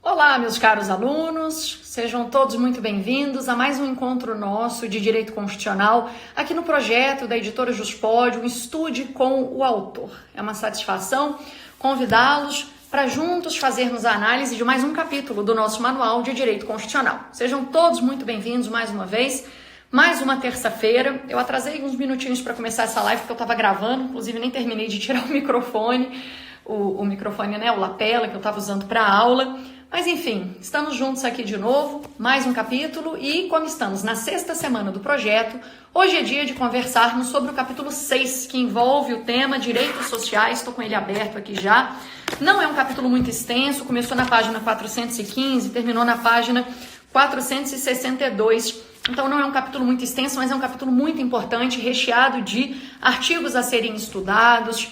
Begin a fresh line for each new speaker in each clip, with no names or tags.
Olá, meus caros alunos, sejam todos muito bem-vindos a mais um encontro nosso de Direito Constitucional aqui no projeto da editora Juspod, um Estude com o Autor. É uma satisfação convidá-los para juntos fazermos a análise de mais um capítulo do nosso Manual de Direito Constitucional. Sejam todos muito bem-vindos mais uma vez, mais uma terça-feira. Eu atrasei uns minutinhos para começar essa live porque eu estava gravando, inclusive nem terminei de tirar o microfone, o microfone, né, o lapela que eu estava usando para a aula. Mas enfim, estamos juntos aqui de novo, mais um capítulo, e como estamos na sexta semana do projeto, hoje é dia de conversarmos sobre o capítulo 6, que envolve o tema Direitos Sociais. Estou com ele aberto aqui já. Não é um capítulo muito extenso, começou na página 415, terminou na página 462. Então não é um capítulo muito extenso, mas é um capítulo muito importante, recheado de artigos a serem estudados,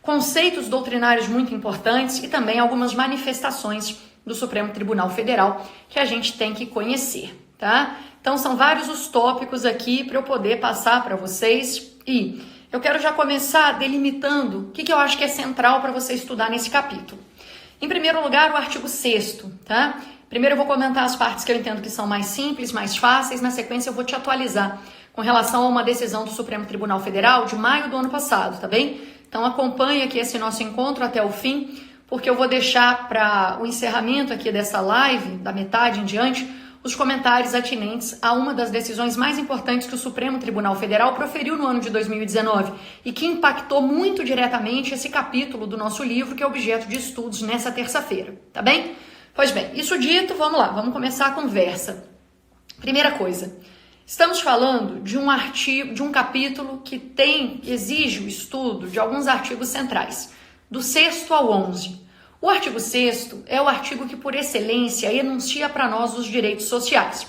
conceitos doutrinários muito importantes e também algumas manifestações do Supremo Tribunal Federal que a gente tem que conhecer, tá? Então são vários os tópicos aqui para eu poder passar para vocês e eu quero já começar delimitando o que eu acho que é central para você estudar nesse capítulo. Em primeiro lugar, o artigo 6º, tá? Primeiro eu vou comentar as partes que eu entendo que são mais simples, mais fáceis, na sequência eu vou te atualizar com relação a uma decisão do Supremo Tribunal Federal de maio do ano passado, tá bem? Então acompanhe aqui esse nosso encontro até o fim, porque eu vou deixar para o encerramento aqui dessa live, da metade em diante, os comentários atinentes a uma das decisões mais importantes que o Supremo Tribunal Federal proferiu no ano de 2019 e que impactou muito diretamente esse capítulo do nosso livro, que é objeto de estudos nessa terça-feira, tá bem? Pois bem, isso dito, vamos lá, vamos começar a conversa. Primeira coisa, estamos falando de um artigo, de um capítulo que exige o estudo de alguns artigos centrais, do 6º ao 11. O artigo 6º é o artigo que, por excelência, enuncia para nós os direitos sociais.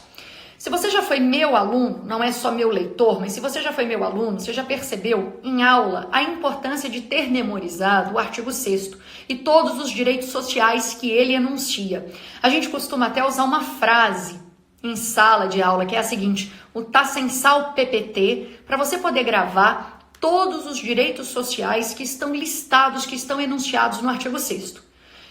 Se você já foi meu aluno, não é só meu leitor, mas se você já foi meu aluno, você já percebeu em aula a importância de ter memorizado o artigo 6º e todos os direitos sociais que ele enuncia. A gente costuma até usar uma frase em sala de aula, que é a seguinte: o tá censal PPT, para você poder gravar todos os direitos sociais que estão listados, que estão enunciados no artigo 6º.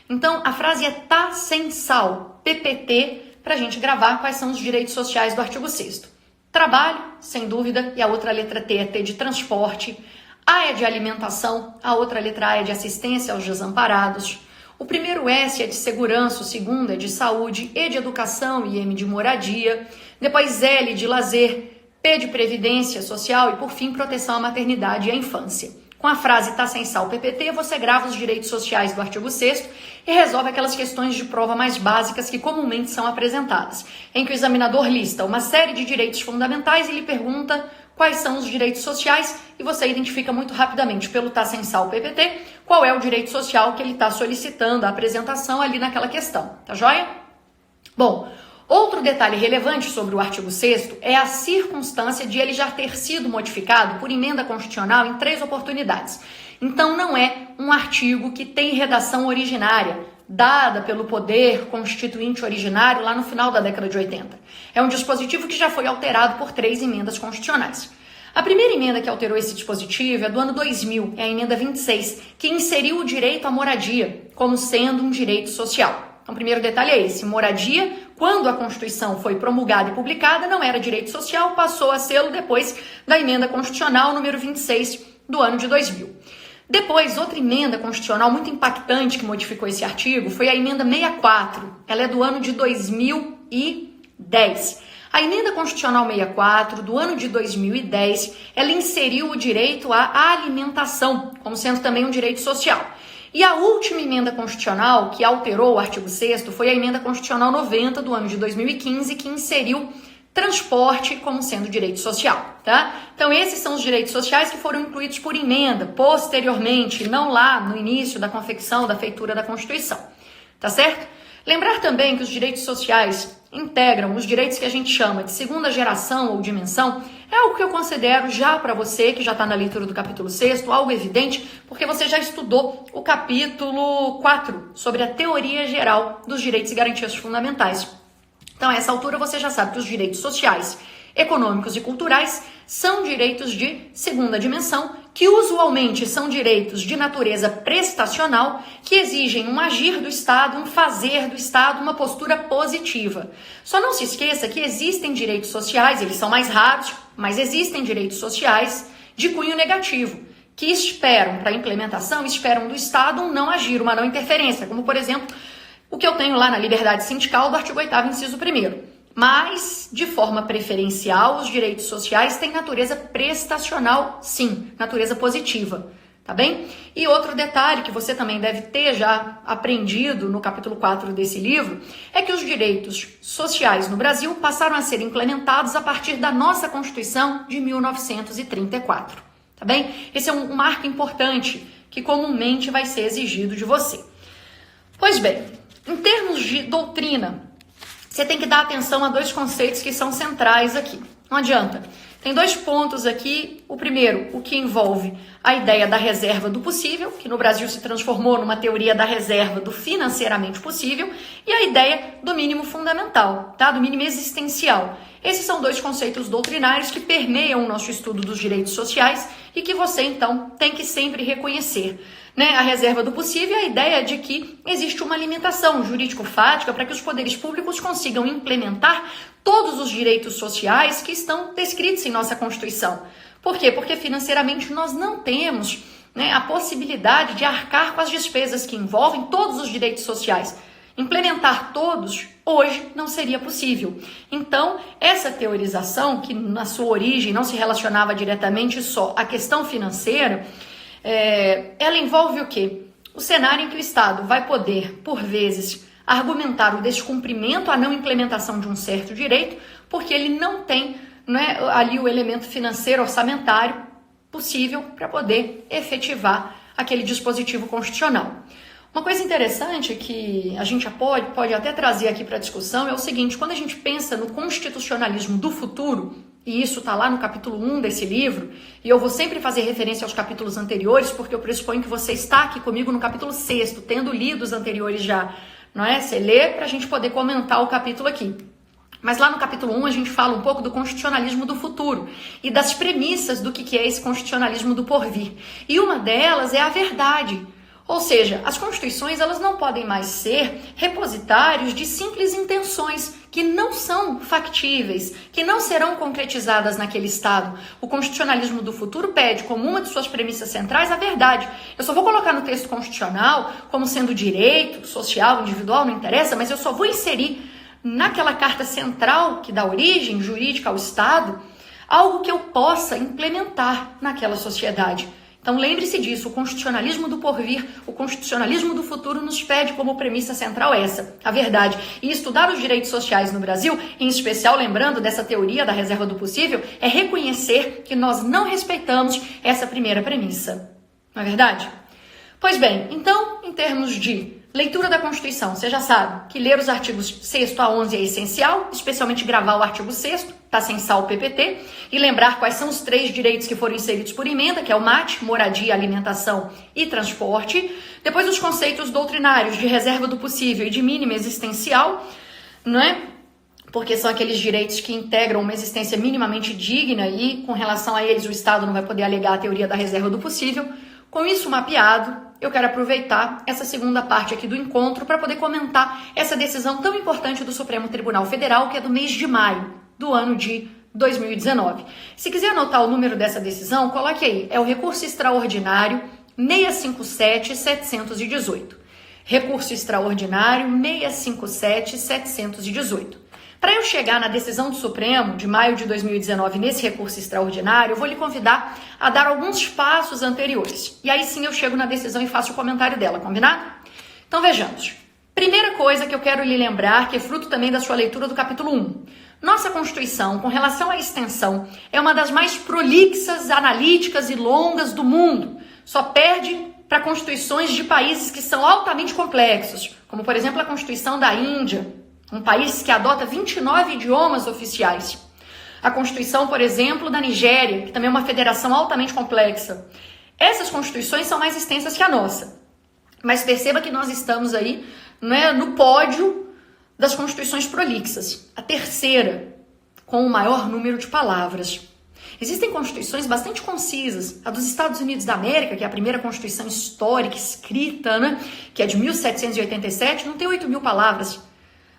Então, a frase é tá censal PPT, para a gente gravar quais são os direitos sociais do artigo 6º. Trabalho, sem dúvida, e a outra letra T é T de transporte. A é de alimentação, a outra letra A é de assistência aos desamparados. O primeiro S é de segurança, o segundo é de saúde, E de educação e M de moradia. Depois L de lazer, P de previdência social e, por fim, proteção à maternidade e à infância. Com a frase tá censal PPT, você grava os direitos sociais do artigo 6º e resolve aquelas questões de prova mais básicas que comumente são apresentadas, em que o examinador lista uma série de direitos fundamentais e lhe pergunta quais são os direitos sociais e você identifica muito rapidamente pelo tá censal PPT qual é o direito social que ele está solicitando a apresentação ali naquela questão, tá joia? Bom, outro detalhe relevante sobre o artigo 6º é a circunstância de ele já ter sido modificado por emenda constitucional em 3 oportunidades. Então não é um artigo que tem redação originária, dada pelo poder constituinte originário lá no final da década de 80. É um dispositivo que já foi alterado por 3 emendas constitucionais. A primeira emenda que alterou esse dispositivo é do ano 2000, é a emenda 26, que inseriu o direito à moradia como sendo um direito social. Então, o primeiro detalhe é esse: moradia, quando a Constituição foi promulgada e publicada, não era direito social, passou a ser depois da emenda constitucional número 26 do ano de 2000. Depois, outra emenda constitucional muito impactante que modificou esse artigo foi a emenda 64, ela é do ano de 2010. A emenda constitucional 64 do ano de 2010, ela inseriu o direito à alimentação como sendo também um direito social. E a última emenda constitucional que alterou o artigo 6º foi a emenda constitucional 90 do ano de 2015, que inseriu transporte como sendo direito social, tá? Então esses são os direitos sociais que foram incluídos por emenda posteriormente, não lá no início da confecção, da feitura da Constituição, tá certo? Lembrar também que os direitos sociais integram os direitos que a gente chama de segunda geração ou dimensão. É algo que eu considero já para você, que já está na leitura do capítulo 6º, algo evidente, porque você já estudou o capítulo 4, sobre a teoria geral dos direitos e garantias fundamentais. Então, a essa altura, você já sabe que os direitos sociais econômicos e culturais são direitos de segunda dimensão, que usualmente são direitos de natureza prestacional, que exigem um agir do Estado, um fazer do Estado, uma postura positiva. Só não se esqueça que existem direitos sociais, eles são mais raros, mas existem direitos sociais de cunho negativo, que esperam para a implementação, esperam do Estado um não agir, uma não interferência, como, por exemplo, o que eu tenho lá na liberdade sindical do artigo 8º, inciso 1º. Mas, de forma preferencial, os direitos sociais têm natureza prestacional, sim, natureza positiva, tá bem? E outro detalhe que você também deve ter já aprendido no capítulo 4 desse livro, é que os direitos sociais no Brasil passaram a ser implementados a partir da nossa Constituição de 1934, tá bem? Esse é um marco importante que comumente vai ser exigido de você. Pois bem, em termos de doutrina, você tem que dar atenção a dois conceitos que são centrais aqui. Não adianta. Tem dois pontos aqui. O primeiro, o que envolve a ideia da reserva do possível, que no Brasil se transformou numa teoria da reserva do financeiramente possível, e a ideia do mínimo fundamental, tá? Do mínimo existencial. Esses são dois conceitos doutrinários que permeiam o nosso estudo dos direitos sociais e que você, então, tem que sempre reconhecer. A reserva do possível é a ideia de que existe uma limitação jurídico-fática para que os poderes públicos consigam implementar todos os direitos sociais que estão descritos em nossa Constituição. Por quê? Porque financeiramente nós não temos a possibilidade de arcar com as despesas que envolvem todos os direitos sociais. Implementar todos hoje não seria possível. Então, essa teorização, que na sua origem não se relacionava diretamente só à questão financeira, ela envolve o quê? O cenário em que o Estado vai poder, por vezes, argumentar o descumprimento, a não implementação de um certo direito, porque ele não tem ali o elemento financeiro orçamentário possível para poder efetivar aquele dispositivo constitucional. Uma coisa interessante que a gente pode até trazer aqui para a discussão é o seguinte: quando a gente pensa no constitucionalismo do futuro, e isso está lá no capítulo 1 desse livro, e eu vou sempre fazer referência aos capítulos anteriores, porque eu pressuponho que você está aqui comigo no capítulo 6º, tendo lido os anteriores já, não é? Você lê para a gente poder comentar o capítulo aqui. Mas lá no capítulo 1 a gente fala um pouco do constitucionalismo do futuro e das premissas do que é esse constitucionalismo do porvir. E uma delas é a verdade. Ou seja, as constituições elas não podem mais ser repositários de simples intenções que não são factíveis, que não serão concretizadas naquele Estado. O constitucionalismo do futuro pede como uma de suas premissas centrais a verdade. Eu só vou colocar no texto constitucional como sendo direito, social, individual, não interessa, mas eu só vou inserir naquela carta central que dá origem jurídica ao Estado algo que eu possa implementar naquela sociedade. Então lembre-se disso, o constitucionalismo do porvir, o constitucionalismo do futuro nos pede como premissa central essa, a verdade. E estudar os direitos sociais no Brasil, em especial lembrando dessa teoria da reserva do possível, é reconhecer que nós não respeitamos essa primeira premissa. Não é verdade? Pois bem, então, em termos de leitura da Constituição, você já sabe que ler os artigos 6º a 11 é essencial, especialmente gravar o artigo 6º, está censar o PPT, e lembrar quais são os 3 direitos que foram inseridos por emenda, que é o MAT, moradia, alimentação e transporte. Depois os conceitos doutrinários de reserva do possível e de mínima existencial, não é? Porque são aqueles direitos que integram uma existência minimamente digna e, com relação a eles, o Estado não vai poder alegar a teoria da reserva do possível. Com isso mapeado, eu quero aproveitar essa segunda parte aqui do encontro para poder comentar essa decisão tão importante do Supremo Tribunal Federal, que é do mês de maio do ano de 2019. Se quiser anotar o número dessa decisão, coloque aí. É o recurso extraordinário 657-718. Recurso extraordinário 657-718. Para eu chegar na decisão do Supremo de maio de 2019 nesse recurso extraordinário, eu vou lhe convidar a dar alguns passos anteriores. E aí sim eu chego na decisão e faço o comentário dela, combinado? Então vejamos. Primeira coisa que eu quero lhe lembrar, que é fruto também da sua leitura do capítulo 1. Nossa Constituição, com relação à extensão, é uma das mais prolixas, analíticas e longas do mundo. Só perde para constituições de países que são altamente complexos, como por exemplo a Constituição da Índia, um país que adota 29 idiomas oficiais. A Constituição, por exemplo, da Nigéria, que também é uma federação altamente complexa. Essas constituições são mais extensas que a nossa. Mas perceba que nós estamos aí no pódio das constituições prolixas. A terceira. com o maior número de palavras. Existem constituições bastante concisas. A dos Estados Unidos da América, que é a primeira constituição histórica escrita, né, que é de 1787, não tem 8.000 palavras.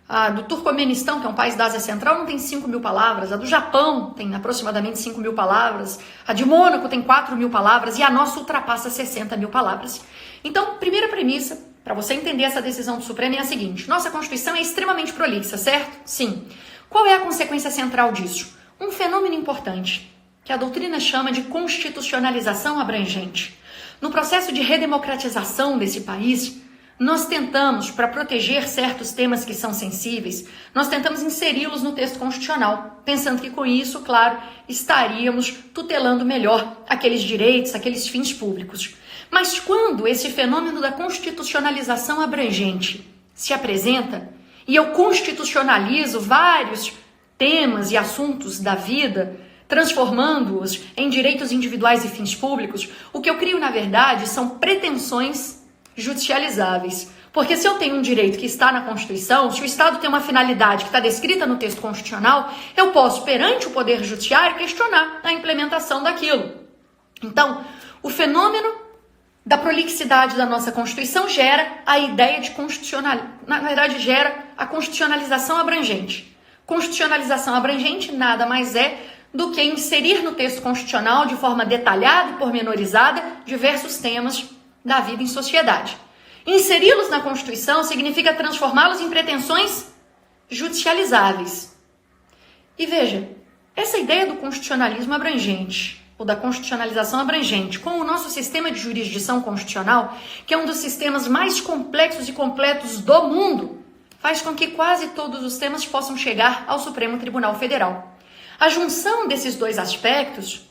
A do Turcomenistão, que é um país da Ásia Central, não tem 5.000 palavras. A do Japão tem aproximadamente 5.000 palavras. A de Mônaco tem 4.000 palavras. E a nossa ultrapassa 60.000 palavras. Então, primeira premissa, para você entender essa decisão do Supremo, é a seguinte. Nossa Constituição é extremamente prolixa, certo? Sim. Qual é a consequência central disso? Um fenômeno importante, que a doutrina chama de constitucionalização abrangente. No processo de redemocratização desse país, nós tentamos, para proteger certos temas que são sensíveis, nós tentamos inseri-los no texto constitucional, pensando que com isso, claro, estaríamos tutelando melhor aqueles direitos, aqueles fins públicos. Mas quando esse fenômeno da constitucionalização abrangente se apresenta, e eu constitucionalizo vários temas e assuntos da vida, transformando-os em direitos individuais e fins públicos, o que eu crio, na verdade, são pretensões judicializáveis. Porque se eu tenho um direito que está na Constituição, se o Estado tem uma finalidade que está descrita no texto constitucional, eu posso, perante o Poder Judiciário, questionar a implementação daquilo. Então, o fenômeno da prolixidade da nossa Constituição gera a ideia de na verdade, gera a constitucionalização abrangente. Constitucionalização abrangente nada mais é do que inserir no texto constitucional de forma detalhada e pormenorizada diversos temas da vida em sociedade. Inseri-los na Constituição significa transformá-los em pretensões judicializáveis. E veja, essa ideia do constitucionalismo abrangente, ou da constitucionalização abrangente, com o nosso sistema de jurisdição constitucional, que é um dos sistemas mais complexos e completos do mundo, faz com que quase todos os temas possam chegar ao Supremo Tribunal Federal. A junção desses dois aspectos,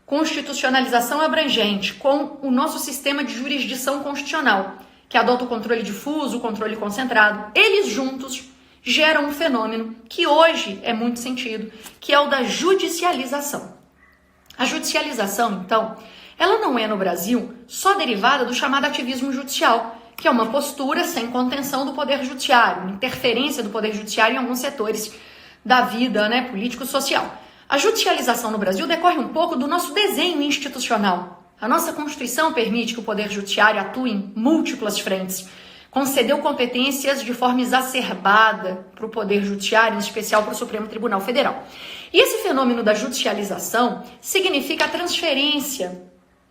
constitucionalização abrangente com o nosso sistema de jurisdição constitucional, que adota o controle difuso, o controle concentrado, eles juntos geram um fenômeno que hoje é muito sentido, que é o da judicialização. A judicialização, então, ela não é no Brasil só derivada do chamado ativismo judicial, que é uma postura sem contenção do Poder Judiciário, interferência do Poder Judiciário em alguns setores da vida, político-social. A judicialização no Brasil decorre um pouco do nosso desenho institucional. A nossa Constituição permite que o Poder Judiciário atue em múltiplas frentes. Concedeu competências de forma exacerbada para o Poder Judiciário, em especial para o Supremo Tribunal Federal. E esse fenômeno da judicialização significa a transferência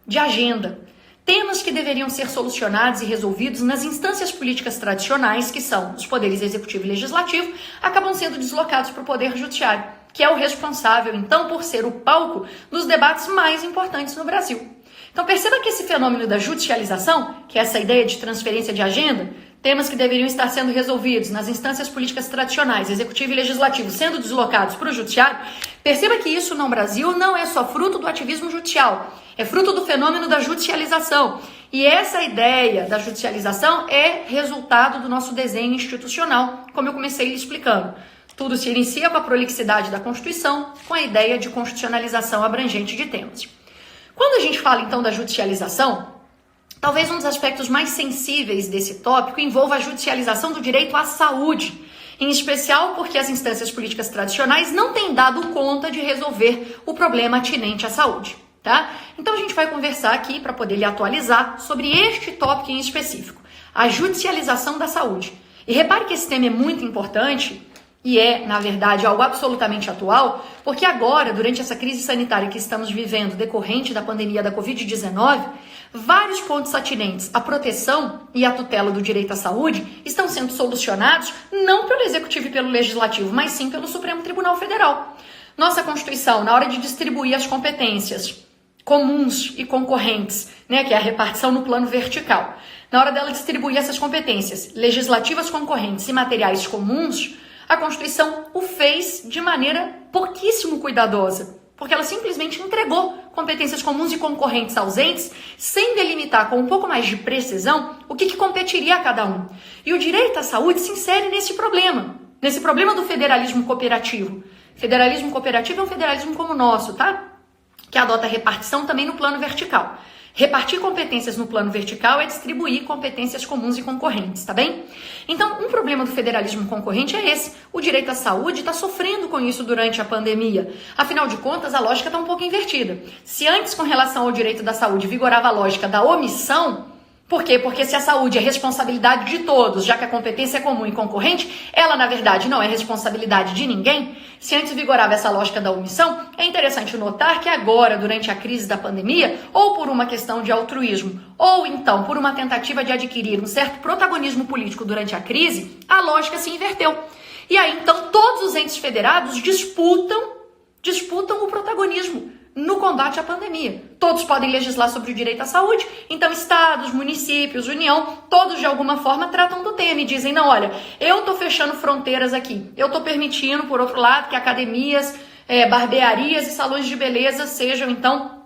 de agenda. Temas que deveriam ser solucionados e resolvidos nas instâncias políticas tradicionais, que são os poderes executivo e legislativo, acabam sendo deslocados para o Poder Judiciário, que é o responsável, então, por ser o palco dos debates mais importantes no Brasil. Então, perceba que esse fenômeno da judicialização, que é essa ideia de transferência de agenda, temas que deveriam estar sendo resolvidos nas instâncias políticas tradicionais, executivo e legislativo, sendo deslocados para o judiciário, perceba que isso no Brasil não é só fruto do ativismo judicial, é fruto do fenômeno da judicialização. E essa ideia da judicialização é resultado do nosso desenho institucional, como eu comecei explicando. Tudo se inicia com a prolixidade da Constituição, com a ideia de constitucionalização abrangente de temas. Quando a gente fala, então, da judicialização, talvez um dos aspectos mais sensíveis desse tópico envolva a judicialização do direito à saúde, em especial porque as instâncias políticas tradicionais não têm dado conta de resolver o problema atinente à saúde, tá? Então a gente vai conversar aqui para poder lhe atualizar sobre este tópico em específico, a judicialização da saúde. E repare que esse tema é muito importante e é, na verdade, algo absolutamente atual, porque agora, durante essa crise sanitária que estamos vivendo decorrente da pandemia da Covid-19, vários pontos atinentes à proteção e à tutela do direito à saúde estão sendo solucionados não pelo Executivo e pelo Legislativo, mas sim pelo Supremo Tribunal Federal. Nossa Constituição, na hora de distribuir as competências comuns e concorrentes, que é a repartição no plano vertical, na hora dela distribuir essas competências legislativas concorrentes e materiais comuns, a Constituição o fez de maneira pouquíssimo cuidadosa, porque ela simplesmente entregou competências comuns e concorrentes ausentes, sem delimitar com um pouco mais de precisão o que competiria a cada um. E o direito à saúde se insere nesse problema do federalismo cooperativo. Federalismo cooperativo é um federalismo como o nosso, tá? Que adota a repartição também no plano vertical. Repartir competências no plano vertical é distribuir competências comuns e concorrentes, tá bem? Então, um problema do federalismo concorrente é esse. O direito à saúde está sofrendo com isso durante a pandemia. Afinal de contas, a lógica está um pouco invertida. Se antes, com relação ao direito da saúde, vigorava a lógica da omissão, por quê? Porque se a saúde é responsabilidade de todos, já que a competência é comum e concorrente, ela, na verdade, não é responsabilidade de ninguém. Se antes vigorava essa lógica da omissão, é interessante notar que agora, durante a crise da pandemia, ou por uma questão de altruísmo, ou então por uma tentativa de adquirir um certo protagonismo político durante a crise, a lógica se inverteu. E aí, então, todos os entes federados disputam o protagonismo no combate à pandemia. Todos podem legislar sobre o direito à saúde, então estados, municípios, União, todos de alguma forma tratam do tema e dizem, não, olha, eu estou fechando fronteiras aqui, eu estou permitindo, por outro lado, que academias, barbearias e salões de beleza sejam, então,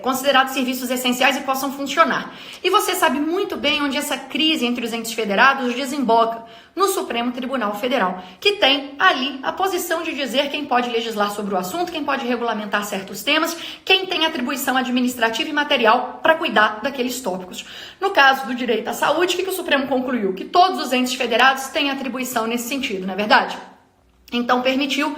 considerados serviços essenciais e possam funcionar. E você sabe muito bem onde essa crise entre os entes federados desemboca, no Supremo Tribunal Federal, que tem ali a posição de dizer quem pode legislar sobre o assunto, quem pode regulamentar certos temas, quem tem atribuição administrativa e material para cuidar daqueles tópicos. No caso do direito à saúde, o que o Supremo concluiu? Que todos os entes federados têm atribuição nesse sentido, não é verdade? Então permitiu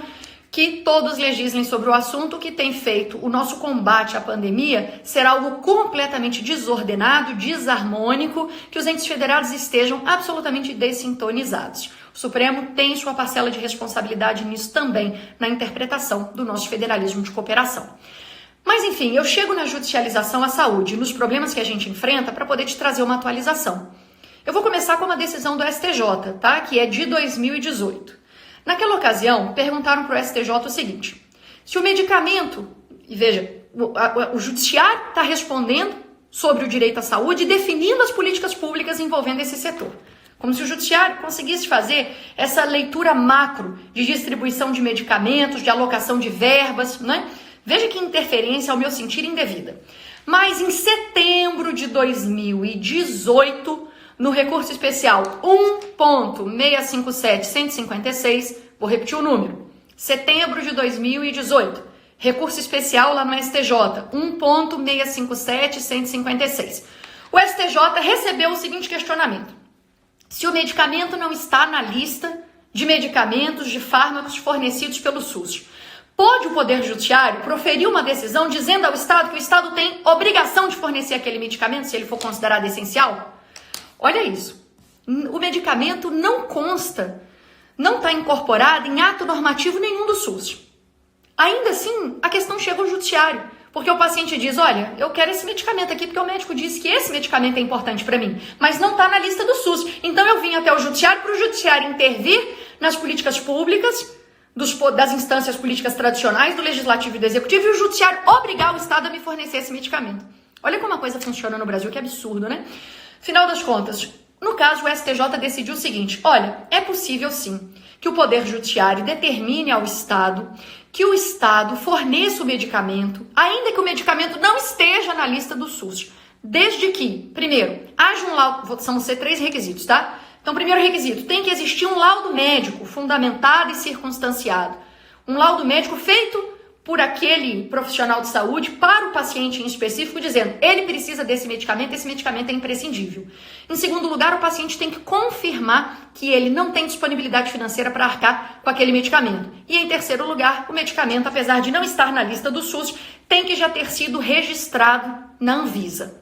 que todos legislem sobre o assunto, que tem feito o nosso combate à pandemia ser algo completamente desordenado, desarmônico, que os entes federados estejam absolutamente dessintonizados. O Supremo tem sua parcela de responsabilidade nisso também, na interpretação do nosso federalismo de cooperação. Mas enfim, eu chego na judicialização à saúde, nos problemas que a gente enfrenta, para poder te trazer uma atualização. Eu vou começar com uma decisão do STJ, tá? Que é de 2018. Naquela ocasião, perguntaram para o STJ o seguinte, se o medicamento, e veja, o judiciário está respondendo sobre o direito à saúde e definindo as políticas públicas envolvendo esse setor. Como se o judiciário conseguisse fazer essa leitura macro de distribuição de medicamentos, de alocação de verbas, né? Veja que interferência, ao meu sentir, indevida. Mas em setembro de 2018, no recurso especial 1.657.156, vou repetir o número, setembro de 2018, recurso especial lá no STJ, 1.657.156. O STJ recebeu o seguinte questionamento: se o medicamento não está na lista de medicamentos, de fármacos fornecidos pelo SUS, pode o Poder Judiciário proferir uma decisão dizendo ao Estado que o Estado tem obrigação de fornecer aquele medicamento se ele for considerado essencial? Olha isso, o medicamento não consta, não está incorporado em ato normativo nenhum do SUS. Ainda assim, a questão chega ao judiciário, porque o paciente diz, olha, eu quero esse medicamento aqui porque o médico disse que esse medicamento é importante para mim, mas não está na lista do SUS. Então eu vim até o judiciário para o judiciário intervir nas políticas públicas, das instâncias políticas tradicionais, do legislativo e do executivo, e o judiciário obrigar o Estado a me fornecer esse medicamento. Olha como a coisa funciona no Brasil, que absurdo, né? Final das contas, no caso, o STJ decidiu o seguinte, olha, é possível sim que o Poder Judiciário determine ao Estado que o Estado forneça o medicamento, ainda que o medicamento não esteja na lista do SUS, desde que, primeiro, haja um laudo, são 3 requisitos, tá? Então, primeiro requisito, tem que existir um laudo médico fundamentado e circunstanciado, um laudo médico feito por aquele profissional de saúde para o paciente em específico, dizendo, ele precisa desse medicamento, esse medicamento é imprescindível. Em segundo lugar, o paciente tem que confirmar que ele não tem disponibilidade financeira para arcar com aquele medicamento. E em terceiro lugar, o medicamento, apesar de não estar na lista do SUS, tem que já ter sido registrado na Anvisa.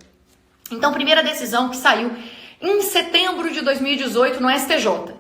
Então, primeira decisão que saiu em setembro de 2018 no STJ.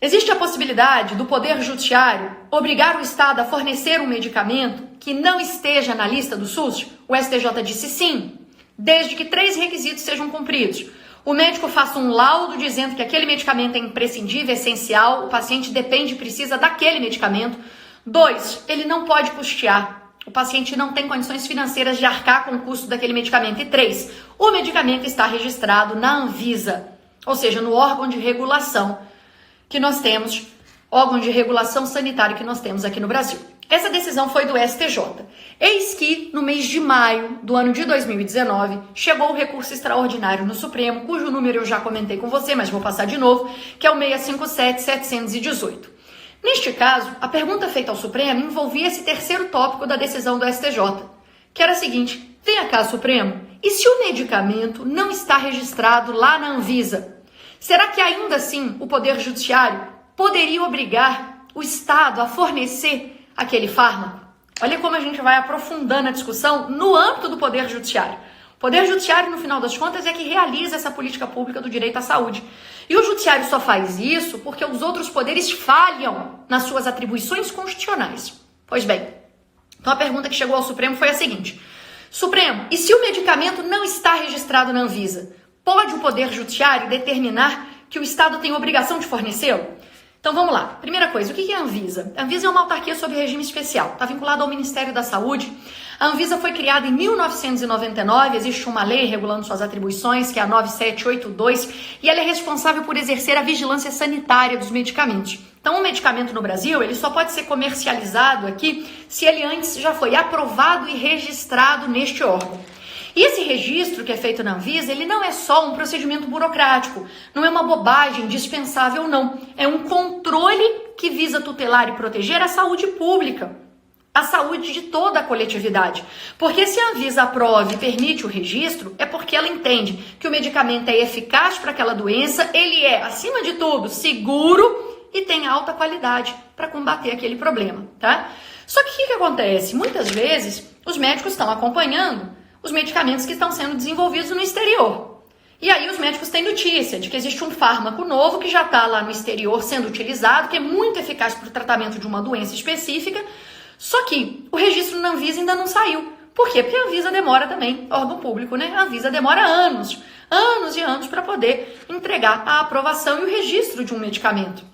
Existe a possibilidade do Poder Judiciário obrigar o Estado a fornecer um medicamento que não esteja na lista do SUS? O STJ disse sim, desde que 3 requisitos sejam cumpridos. O médico faça um laudo dizendo que aquele medicamento é imprescindível, essencial, o paciente depende e precisa daquele medicamento. 2, ele não pode custear. O paciente não tem condições financeiras de arcar com o custo daquele medicamento. E 3, o medicamento está registrado na Anvisa, ou seja, no órgão de regulação que nós temos, órgão de regulação sanitária que nós temos aqui no Brasil. Essa decisão foi do STJ. Eis que, no mês de maio do ano de 2019, chegou o recurso extraordinário no Supremo, cujo número eu já comentei com você, mas vou passar de novo, que é o 657.718. Neste caso, a pergunta feita ao Supremo envolvia esse terceiro tópico da decisão do STJ, que era a seguinte: Vem cá, Supremo, e se o medicamento não está registrado lá na Anvisa? Será que ainda assim o Poder Judiciário poderia obrigar o Estado a fornecer aquele fármaco? Olha como a gente vai aprofundando a discussão no âmbito do Poder Judiciário. O Poder Judiciário, no final das contas, é que realiza essa política pública do direito à saúde. E o Judiciário só faz isso porque os outros poderes falham nas suas atribuições constitucionais. Pois bem, então a pergunta que chegou ao Supremo foi a seguinte: Supremo, e se o medicamento não está registrado na Anvisa, pode o Poder Judiciário determinar que o Estado tem obrigação de fornecê-lo? Então vamos lá. Primeira coisa, o que é a Anvisa? A Anvisa é uma autarquia sob regime especial, está vinculada ao Ministério da Saúde. A Anvisa foi criada em 1999, existe uma lei regulando suas atribuições, que é a 9782, e ela é responsável por exercer a vigilância sanitária dos medicamentos. Então, um medicamento no Brasil, ele só pode ser comercializado aqui se ele antes já foi aprovado e registrado neste órgão. E esse registro que é feito na Anvisa, ele não é só um procedimento burocrático, não é uma bobagem dispensável, não. É um controle que visa tutelar e proteger a saúde pública, a saúde de toda a coletividade. Porque se a Anvisa aprova e permite o registro, é porque ela entende que o medicamento é eficaz para aquela doença, ele é, acima de tudo, seguro e tem alta qualidade para combater aquele problema, tá? Só que o que acontece? Muitas vezes, os médicos estão acompanhando os medicamentos que estão sendo desenvolvidos no exterior. E aí os médicos têm notícia de que existe um fármaco novo que já está lá no exterior sendo utilizado, que é muito eficaz para o tratamento de uma doença específica, só que o registro na Anvisa ainda não saiu. Por quê? Porque a Anvisa demora também, órgão público, né? A Anvisa demora anos e anos para poder entregar a aprovação e o registro de um medicamento.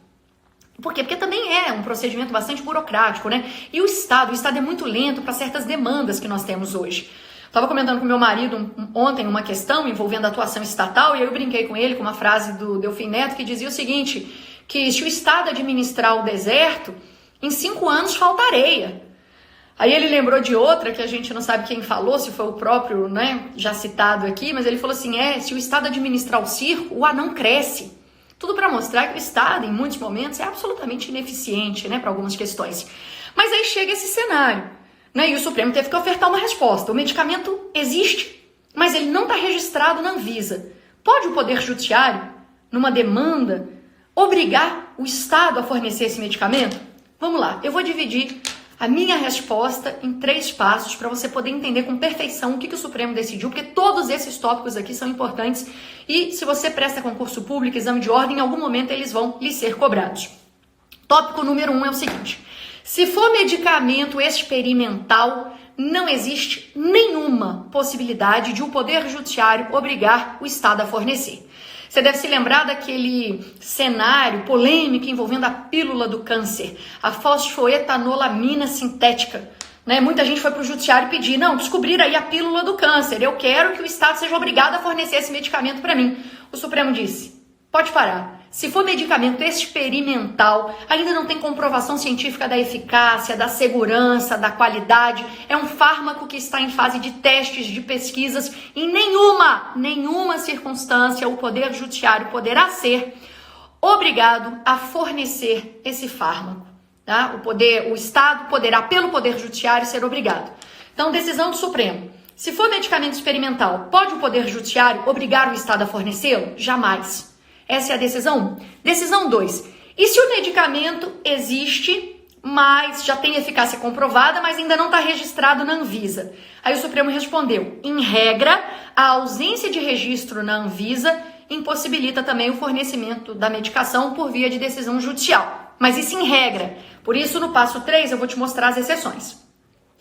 Por quê? Porque também é um procedimento bastante burocrático, né? E o Estado é muito lento para certas demandas que nós temos hoje. Estava comentando com meu marido ontem uma questão envolvendo a atuação estatal e eu brinquei com ele com uma frase do Delfim Neto que dizia o seguinte, que se o Estado administrar o deserto, em 5 anos falta areia. Aí ele lembrou de outra que a gente não sabe quem falou, se foi o próprio, né, já citado aqui, mas ele falou assim, se o Estado administrar o circo, o anão cresce. Tudo para mostrar que o Estado, em muitos momentos, é absolutamente ineficiente, né, para algumas questões. Mas aí chega esse cenário. E o Supremo teve que ofertar uma resposta. O medicamento existe, mas ele não está registrado na Anvisa. Pode o Poder Judiciário, numa demanda, obrigar o Estado a fornecer esse medicamento? Vamos lá, eu vou dividir a minha resposta em 3 passos para você poder entender com perfeição o que o Supremo decidiu, porque todos esses tópicos aqui são importantes e se você presta concurso público, exame de ordem, em algum momento eles vão lhe ser cobrados. Tópico número 1 é o seguinte: se for medicamento experimental, não existe nenhuma possibilidade de o Poder Judiciário obrigar o Estado a fornecer. Você deve se lembrar daquele cenário polêmico envolvendo a pílula do câncer, a fosfoetanolamina sintética. Muita gente foi para o judiciário pedir, não, descobrir aí a pílula do câncer, eu quero que o Estado seja obrigado a fornecer esse medicamento para mim. O Supremo disse, pode parar. Se for medicamento experimental, ainda não tem comprovação científica da eficácia, da segurança, da qualidade. É um fármaco que está em fase de testes, de pesquisas. Em nenhuma circunstância o Poder Judiciário poderá ser obrigado a fornecer esse fármaco. Tá? O Estado poderá, pelo Poder Judiciário, ser obrigado. Então, decisão do Supremo. Se for medicamento experimental, pode o Poder Judiciário obrigar o Estado a fornecê-lo? Jamais. Essa é a decisão 1. Decisão 2. E se o medicamento existe, mas já tem eficácia comprovada, mas ainda não está registrado na Anvisa? Aí o Supremo respondeu, em regra, a ausência de registro na Anvisa impossibilita também o fornecimento da medicação por via de decisão judicial. Mas isso em regra. Por isso, no passo 3, eu vou te mostrar as exceções.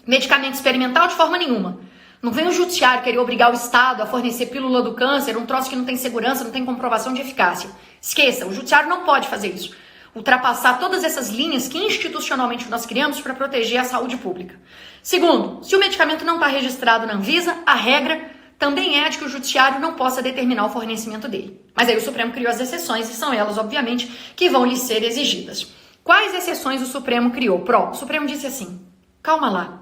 Medicamento experimental de forma nenhuma. Não vem o judiciário querer obrigar o Estado a fornecer pílula do câncer, um troço que não tem segurança, não tem comprovação de eficácia. Esqueça, o judiciário não pode fazer isso. Ultrapassar todas essas linhas que institucionalmente nós criamos para proteger a saúde pública. Segundo, se o medicamento não está registrado na Anvisa, a regra também é de que o judiciário não possa determinar o fornecimento dele. Mas aí o Supremo criou as exceções e são elas, obviamente, que vão lhe ser exigidas. Quais exceções o Supremo criou? O Supremo disse assim, calma lá.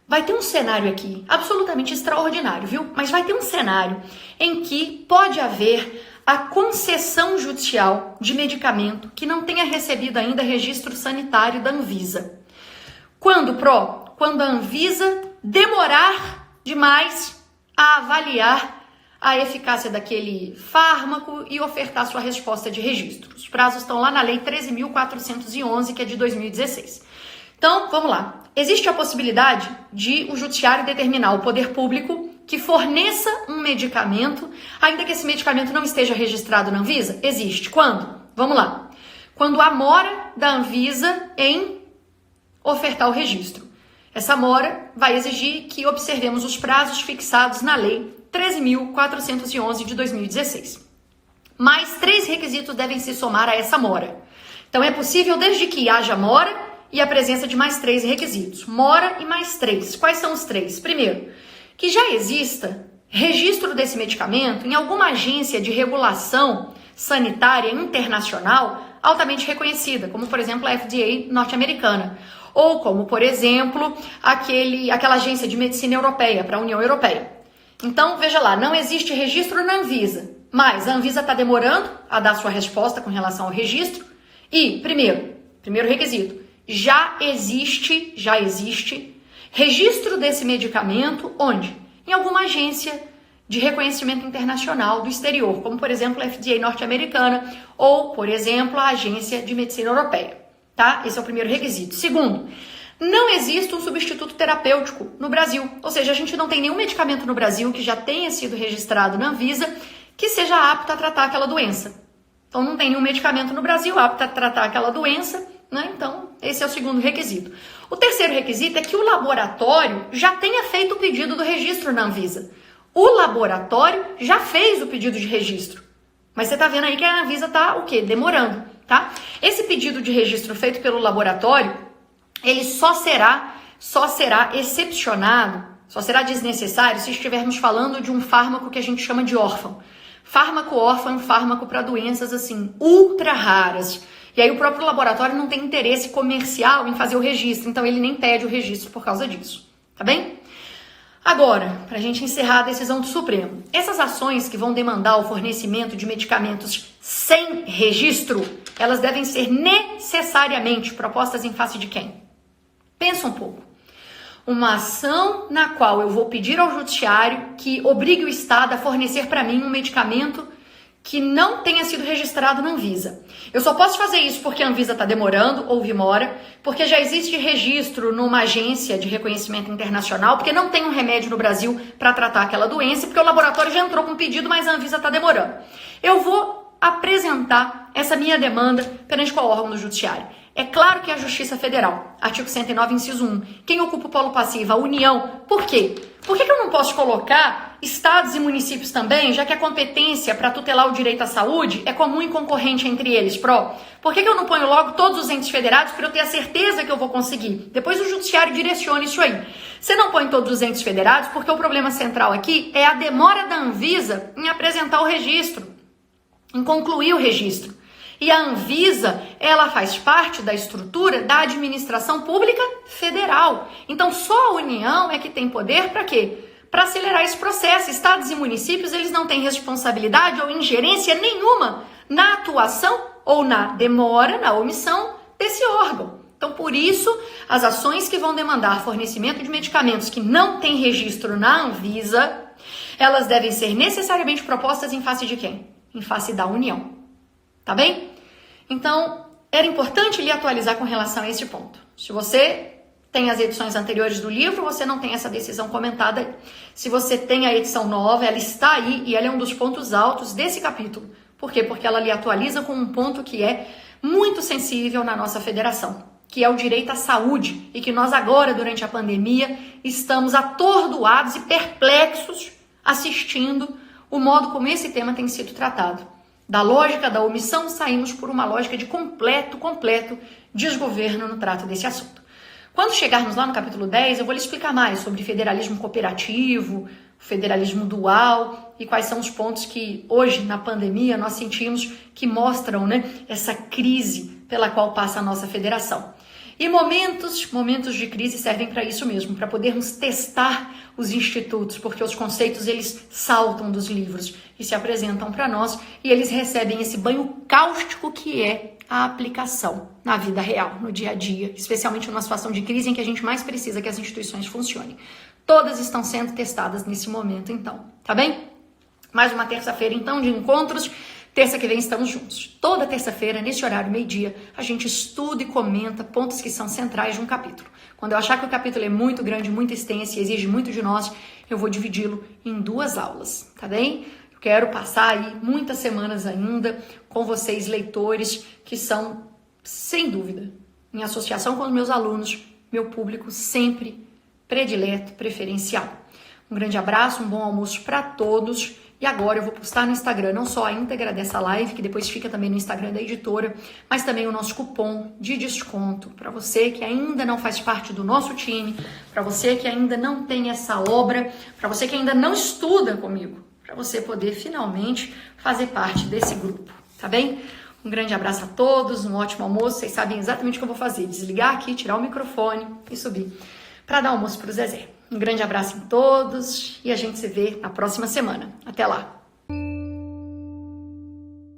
Vai ter um cenário aqui absolutamente extraordinário, viu? Mas vai ter um cenário em que pode haver a concessão judicial de medicamento que não tenha recebido ainda registro sanitário da Anvisa. Quando, Quando a Anvisa demorar demais a avaliar a eficácia daquele fármaco e ofertar sua resposta de registro. Os prazos estão lá na Lei 13.411, que é de 2016. Então, vamos lá. Existe a possibilidade de o judiciário determinar o poder público que forneça um medicamento, ainda que esse medicamento não esteja registrado na Anvisa? Existe. Quando? Vamos lá. Quando há mora da Anvisa em ofertar o registro. Essa mora vai exigir que observemos os prazos fixados na Lei 13.411 de 2016. Mais 3 requisitos devem se somar a essa mora. Então, é possível desde que haja mora e a presença de mais 3 requisitos. Mora e mais 3. Quais são os 3? Primeiro, que já exista registro desse medicamento em alguma agência de regulação sanitária internacional altamente reconhecida, como, por exemplo, a FDA norte-americana. Ou como, por exemplo, aquela agência de medicina europeia, para a União Europeia. Então, veja lá, não existe registro na Anvisa, mas a Anvisa está demorando a dar sua resposta com relação ao registro. E, primeiro requisito, já existe registro desse medicamento onde? Em alguma agência de reconhecimento internacional do exterior, como, por exemplo, a FDA norte-americana ou, por exemplo, a Agência de Medicina Europeia. Tá? Esse é o primeiro requisito. Segundo, não existe um substituto terapêutico no Brasil. Ou seja, a gente não tem nenhum medicamento no Brasil que já tenha sido registrado na Anvisa que seja apto a tratar aquela doença. Então, não tem nenhum medicamento no Brasil apto a tratar aquela doença, né? Então, esse é o segundo requisito. O terceiro requisito é que o laboratório já tenha feito o pedido do registro na Anvisa. O laboratório já fez o pedido de registro. Mas você está vendo aí que a Anvisa está o quê? Demorando, tá? Esse pedido de registro feito pelo laboratório, ele só será excepcionado, só será desnecessário se estivermos falando de um fármaco que a gente chama de órfão. Fármaco órfão é um fármaco para doenças assim, ultra raras. E aí o próprio laboratório não tem interesse comercial em fazer o registro, então ele nem pede o registro por causa disso, tá bem? Agora, para a gente encerrar a decisão do Supremo, essas ações que vão demandar o fornecimento de medicamentos sem registro, elas devem ser necessariamente propostas em face de quem? Pensa um pouco. Uma ação na qual eu vou pedir ao judiciário que obrigue o Estado a fornecer para mim um medicamento que não tenha sido registrado na Anvisa. Eu só posso fazer isso porque a Anvisa está demorando, houve mora, porque já existe registro numa agência de reconhecimento internacional, porque não tem um remédio no Brasil para tratar aquela doença, porque o laboratório já entrou com pedido, mas a Anvisa está demorando. Eu vou apresentar essa minha demanda perante qual órgão do judiciário? É claro que é a Justiça Federal, artigo 109, inciso 1. Quem ocupa o polo passivo? A União. Por quê? Por que eu não posso colocar estados e municípios também, já que a competência para tutelar o direito à saúde é comum e concorrente entre eles, Por que eu não ponho logo todos os entes federados para eu ter a certeza que eu vou conseguir? Depois o judiciário direciona isso aí. Você não põe todos os entes federados porque o problema central aqui é a demora da Anvisa em apresentar o registro, em concluir o registro. E a Anvisa, ela faz parte da estrutura da administração pública federal. Então, só a União é que tem poder para quê? Para acelerar esse processo. Estados e municípios, eles não têm responsabilidade ou ingerência nenhuma na atuação ou na demora, na omissão desse órgão. Então, por isso, as ações que vão demandar fornecimento de medicamentos que não têm registro na Anvisa, elas devem ser necessariamente propostas em face de quem? Em face da União. Tá bem? Então, era importante lhe atualizar com relação a esse ponto. Se você tem as edições anteriores do livro, você não tem essa decisão comentada aí. Se você tem a edição nova, ela está aí e ela é um dos pontos altos desse capítulo. Por quê? Porque ela lhe atualiza com um ponto que é muito sensível na nossa federação, que é o direito à saúde, e que nós agora, durante a pandemia, estamos atordoados e perplexos assistindo o modo como esse tema tem sido tratado. Da lógica da omissão, saímos por uma lógica de completo desgoverno no trato desse assunto. Quando chegarmos lá no capítulo 10, eu vou lhe explicar mais sobre federalismo cooperativo, federalismo dual e quais são os pontos que hoje, na pandemia, nós sentimos que mostram, essa crise pela qual passa a nossa federação. E momentos de crise servem para isso mesmo, para podermos testar os institutos, porque os conceitos eles saltam dos livros e se apresentam para nós e eles recebem esse banho cáustico que é a aplicação na vida real, no dia a dia, especialmente numa situação de crise em que a gente mais precisa que as instituições funcionem. Todas estão sendo testadas nesse momento, então, tá bem? Mais uma terça-feira, então, de encontros. Terça que vem estamos juntos. Toda terça-feira, nesse horário, meio-dia, a gente estuda e comenta pontos que são centrais de um capítulo. Quando eu achar que o capítulo é muito grande, muito extenso e exige muito de nós, eu vou dividi-lo em 2 aulas, tá bem? Eu quero passar aí muitas semanas ainda com vocês, leitores, que são, sem dúvida, em associação com os meus alunos, meu público sempre predileto, preferencial. Um grande abraço, um bom almoço para todos. E agora eu vou postar no Instagram não só a íntegra dessa live, que depois fica também no Instagram da editora, mas também o nosso cupom de desconto para você que ainda não faz parte do nosso time, para você que ainda não tem essa obra, para você que ainda não estuda comigo, para você poder finalmente fazer parte desse grupo, tá bem? Um grande abraço a todos, um ótimo almoço. Vocês sabem exatamente o que eu vou fazer, desligar aqui, tirar o microfone e subir para dar almoço para o Zezé. Um grande abraço em todos e a gente se vê na próxima semana. Até lá!